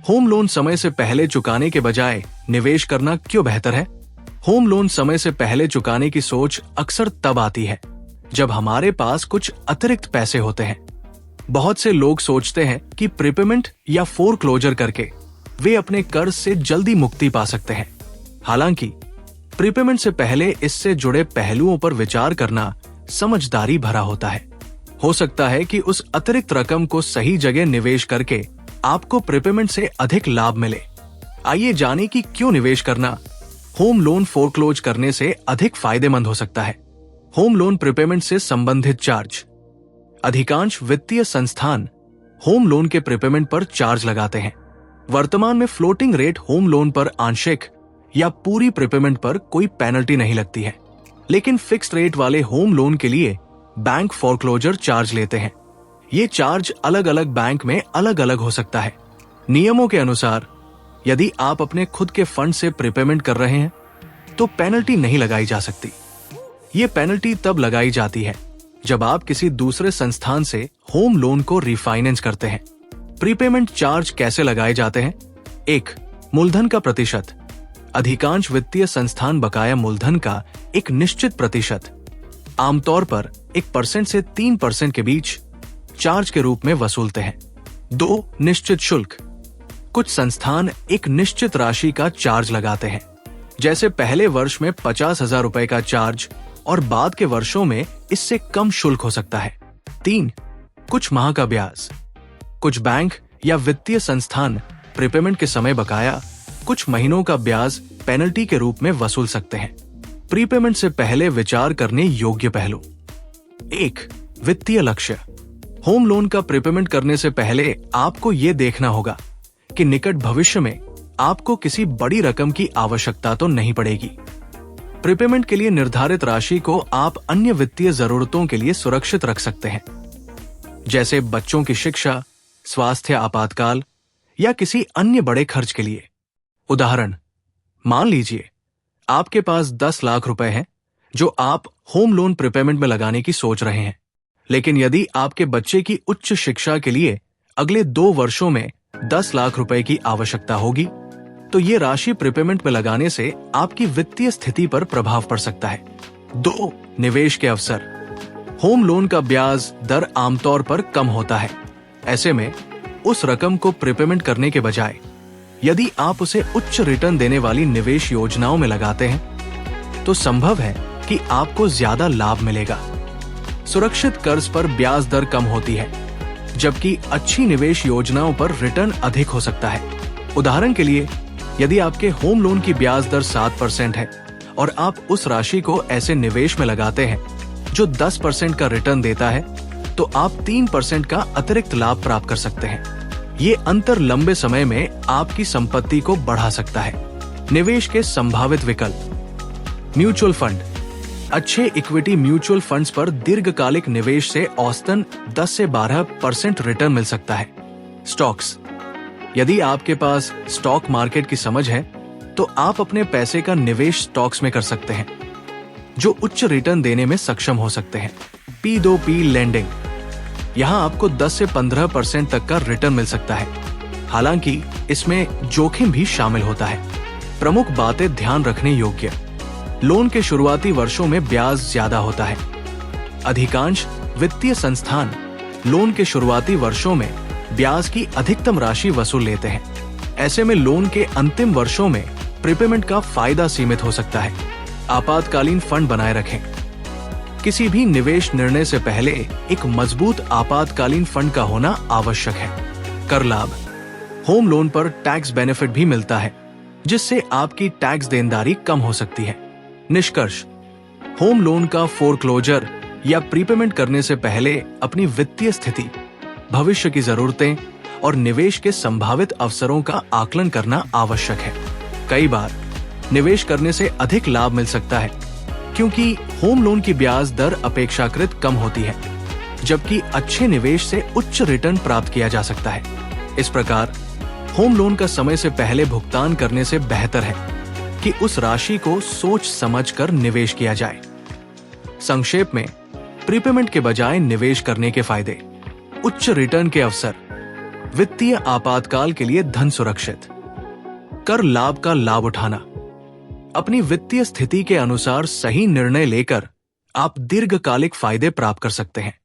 Home loan समय से पहले चुकाने के बजाय निवेश करना क्यों बेहतर है? होम लोन समय से पहले चुकाने की सोच अक्सर तब आती है जब हमारे पास कुछ अतिरिक्त पैसे होते हैं। बहुत से लोग सोचते हैं कि प्रीपेमेंट या फोरक्लोजर करके वे अपने कर्ज से जल्दी मुक्ति पा सकते हैं। हालांकि प्रीपेमेंट से पहले इससे जुड़े पहलुओं पर विचार करना समझदारी भरा होता है। हो सकता है कि उस अतिरिक्त रकम को सही जगह निवेश करके आपको प्रीपेमेंट से अधिक लाभ मिले। आइए जानें कि क्यों निवेश करना होम लोन फोरक्लोज करने से अधिक फायदेमंद हो सकता है। होम लोन प्रीपेमेंट से संबंधित चार्ज। अधिकांश वित्तीय संस्थान होम लोन के प्रीपेमेंट पर चार्ज लगाते हैं। वर्तमान में फ्लोटिंग रेट होम लोन पर आंशिक या पूरी प्रीपेमेंट पर कोई पेनल्टी नहीं लगती है, लेकिन फिक्स्ड रेट वाले होम लोन के लिए बैंक फोरक्लोजर चार्ज लेते हैं। ये चार्ज अलग अलग बैंक में अलग अलग हो सकता है। नियमों के अनुसार यदि आप अपने खुद के फंड से प्रीपेमेंट कर रहे हैं तो पेनल्टी नहीं लगाई जा सकती। ये पेनल्टी तब लगाई जाती है जब आप किसी दूसरे संस्थान से होम लोन को रिफाइनेंस करते हैं। प्रीपेमेंट चार्ज कैसे लगाए जाते हैं? 1. मूलधन का प्रतिशत। अधिकांश वित्तीय संस्थान बकाया मूलधन का एक निश्चित प्रतिशत, आमतौर पर 1% से 3% के बीच चार्ज के रूप में वसूलते हैं। 2. निश्चित शुल्क। कुछ संस्थान एक निश्चित राशि का चार्ज लगाते हैं, जैसे पहले वर्ष में 50,000 रुपए का चार्ज और बाद के वर्षों में इससे कम शुल्क हो सकता है। 3. कुछ माह का ब्याज। कुछ बैंक या वित्तीय संस्थान प्रीपेमेंट के समय बकाया कुछ महीनों का ब्याज पेनल्टी के रूप में वसूल सकते हैं। प्रीपेमेंट से पहले विचार करने योग्य पहलू। 1. वित्तीय लक्ष्य। होम लोन का प्रीपेमेंट करने से पहले आपको ये देखना होगा कि निकट भविष्य में आपको किसी बड़ी रकम की आवश्यकता तो नहीं पड़ेगी। प्रीपेमेंट के लिए निर्धारित राशि को आप अन्य वित्तीय जरूरतों के लिए सुरक्षित रख सकते हैं, जैसे बच्चों की शिक्षा, स्वास्थ्य आपातकाल या किसी अन्य बड़े खर्च के लिए। उदाहरण, मान लीजिए आपके पास 10 लाख रुपए हैं जो आप होम लोन प्रीपेमेंट में लगाने की सोच रहे हैं, लेकिन यदि आपके बच्चे की उच्च शिक्षा के लिए अगले 2 वर्षों में 10 लाख रुपए की आवश्यकता होगी, तो ये राशि प्रीपेमेंट में लगाने से आपकी वित्तीय स्थिति पर प्रभाव पड़ सकता है। 2. निवेश के अवसर। होम लोन का ब्याज दर आमतौर पर कम होता है। ऐसे में उस रकम को प्रीपेमेंट करने के बजाय यदि आप उसे उच्च रिटर्न देने वाली निवेश योजनाओं में लगाते हैं तो संभव है कि आपको ज्यादा लाभ मिलेगा। सुरक्षित कर्ज पर ब्याज दर कम होती है, जबकि अच्छी निवेश योजनाओं पर रिटर्न अधिक हो सकता है। उदाहरण के लिए, यदि आपके होम लोन की ब्याज दर 7% है और आप उस राशि को ऐसे निवेश में लगाते हैं जो 10% का रिटर्न देता है, तो आप 3% का अतिरिक्त लाभ प्राप्त कर सकते हैं। ये अंतर लंबे समय में आपकी संपत्ति को बढ़ा सकता है। निवेश के संभावित विकल्प। Mutual fund. अच्छे इक्विटी म्यूचुअल फंड्स पर दीर्घकालिक निवेश से औसतन 10 से 12% रिटर्न मिल सकता है। स्टॉक्स। यदि आपके पास स्टॉक मार्केट की समझ है तो आप अपने पैसे का निवेश स्टॉक्स में कर सकते हैं, जो उच्च रिटर्न देने में सक्षम हो सकते हैं। P2P lending. यहाँ आपको 10 से 15% तक का रिटर्न मिल सकता है, हालांकि इसमें जोखिम भी शामिल होता है। प्रमुख बातें ध्यान रखने योग्य। लोन के शुरुआती वर्षों में ब्याज ज्यादा होता है। अधिकांश वित्तीय संस्थान लोन के शुरुआती वर्षों में ब्याज की अधिकतम राशि वसूल लेते हैं। ऐसे में लोन के अंतिम वर्षों में प्रीपेमेंट का फायदा सीमित हो सकता है। आपातकालीन फंड बनाए रखें। किसी भी निवेश निर्णय से पहले एक मजबूत आपातकालीन फंड का होना आवश्यक है। कर लाभ। होम लोन पर टैक्स बेनिफिट भी मिलता है, जिससे आपकी टैक्स देनदारी कम हो सकती है। निष्कर्ष, होम लोन का फोरक्लोजर या प्रीपेमेंट करने से पहले अपनी वित्तीय स्थिति, भविष्य की जरूरतें और निवेश के संभावित अवसरों का आकलन करना आवश्यक है। कई बार निवेश करने से अधिक लाभ मिल सकता है, क्योंकि होम लोन की ब्याज दर अपेक्षाकृत कम होती है, जबकि अच्छे निवेश से उच्च रिटर्न प्राप्त किया जा सकता है। इस प्रकार होम लोन का समय से पहले भुगतान करने से बेहतर है कि उस राशि को सोच समझकर निवेश किया जाए। संक्षेप में, प्रीपेमेंट के बजाय निवेश करने के फायदे। उच्च रिटर्न के अवसर। वित्तीय आपातकाल के लिए धन सुरक्षित। कर लाभ का लाभ उठाना। अपनी वित्तीय स्थिति के अनुसार सही निर्णय लेकर आप दीर्घकालिक फायदे प्राप्त कर सकते हैं।